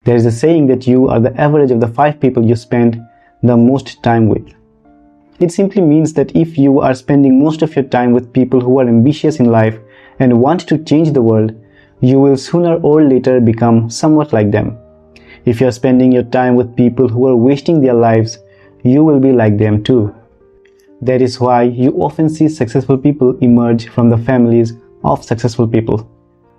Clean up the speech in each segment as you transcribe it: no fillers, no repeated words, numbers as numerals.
There is a saying that you are the average of the 5 people you spend the most time with. It simply means that if you are spending most of your time with people who are ambitious in life and want to change the world, you will sooner or later become somewhat like them. If you are spending your time with people who are wasting their lives, you will be like them too. That is why you often see successful people emerge from the families of successful people.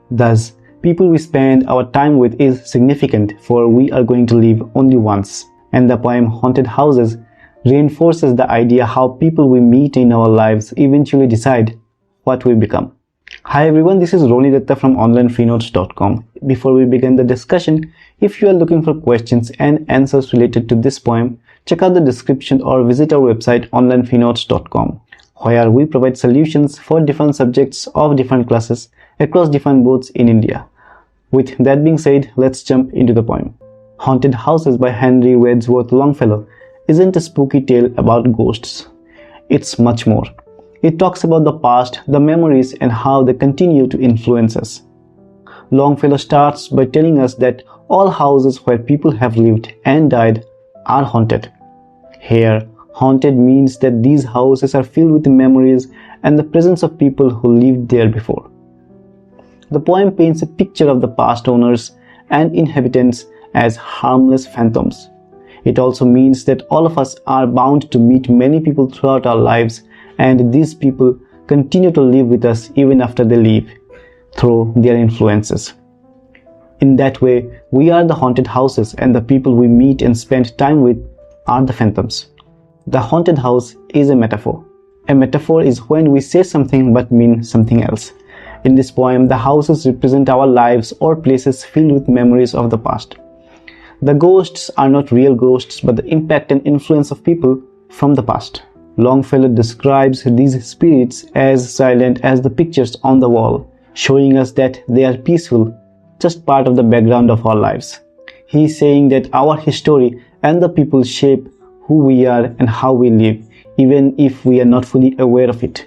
Thus, people we spend our time with is significant, for we are going to live only once. And the poem Haunted Houses reinforces the idea how people we meet in our lives eventually decide what we become. Hi everyone, this is Roni Datta from onlinefreenotes.com. Before we begin the discussion, if you are looking for questions and answers related to this poem, check out the description or visit our website onlinefreenotes.com, where we provide solutions for different subjects of different classes across different boards in India. With that being said, let's jump into the poem. Haunted Houses by Henry Wadsworth Longfellow isn't a spooky tale about ghosts. It's much more. It talks about the past, the memories, and how they continue to influence us. Longfellow starts by telling us that all houses where people have lived and died are haunted. Here, haunted means that these houses are filled with memories and the presence of people who lived there before. The poem paints a picture of the past owners and inhabitants as harmless phantoms. It also means that all of us are bound to meet many people throughout our lives, and these people continue to live with us even after they leave, through their influences. In that way, we are the haunted houses, and the people we meet and spend time with are the phantoms. The haunted house is a metaphor. A metaphor is when we say something but mean something else. In this poem, the houses represent our lives or places filled with memories of the past. The ghosts are not real ghosts, but the impact and influence of people from the past. Longfellow describes these spirits as silent as the pictures on the wall, showing us that they are peaceful, just part of the background of our lives. He is saying that our history and the people shape who we are and how we live, even if we are not fully aware of it.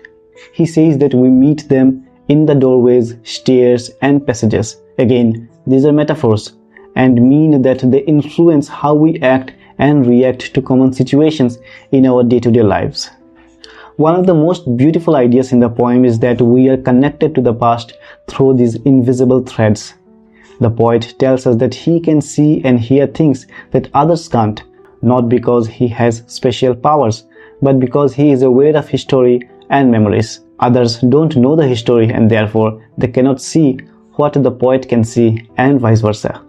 He says that we meet them in the doorways, stairs, and passages. Again, these are metaphors and mean that they influence how we act and react to common situations in our day-to-day lives. One of the most beautiful ideas in the poem is that we are connected to the past through these invisible threads. The poet tells us that he can see and hear things that others can't, not because he has special powers, but because he is aware of history and memories. Others don't know the history, and therefore they cannot see what the poet can see, and vice versa.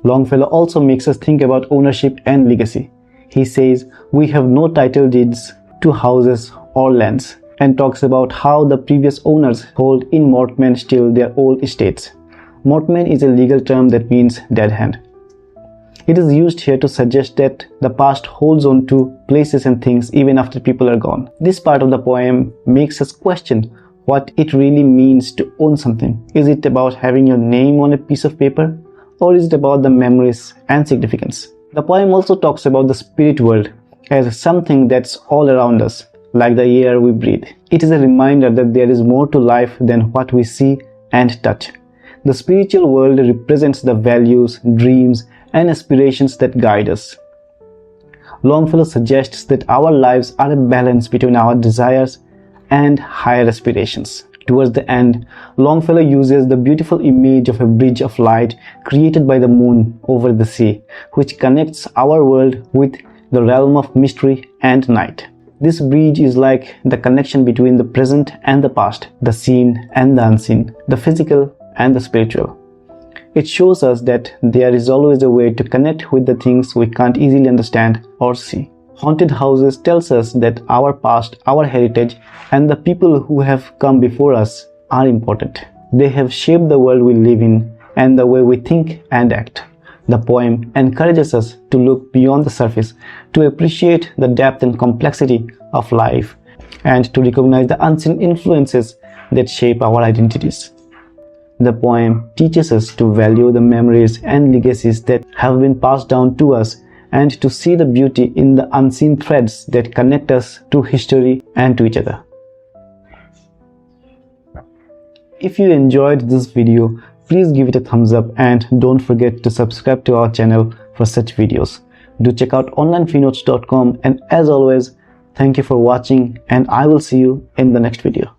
Longfellow also makes us think about ownership and legacy. He says we have no title deeds to houses or lands, and talks about how the previous owners hold in mortmain still their old estates. Mortmain is a legal term that means dead hand. It is used here to suggest that the past holds on to places and things even after people are gone. This part of the poem makes us question what it really means to own something. Is it about having your name on a piece of paper, or is it about the memories and significance? The poem also talks about the spirit world as something that's all around us, like the air we breathe. It is a reminder that there is more to life than what we see and touch. The spiritual world represents the values, dreams, and aspirations that guide us. Longfellow suggests that our lives are a balance between our desires and higher aspirations. Towards the end, Longfellow uses the beautiful image of a bridge of light created by the moon over the sea, which connects our world with the realm of mystery and night. This bridge is like the connection between the present and the past, the seen and the unseen, the physical and the spiritual. It shows us that there is always a way to connect with the things we can't easily understand or see. Haunted Houses tells us that our past, our heritage, and the people who have come before us are important. They have shaped the world we live in and the way we think and act. The poem encourages us to look beyond the surface, to appreciate the depth and complexity of life, and to recognize the unseen influences that shape our identities. The poem teaches us to value the memories and legacies that have been passed down to us, and to see the beauty in the unseen threads that connect us to history and to each other. If you enjoyed this video, please give it a thumbs up and don't forget to subscribe to our channel for such videos. Do check out onlinefreenotes.com, and as always, thank you for watching and I will see you in the next video.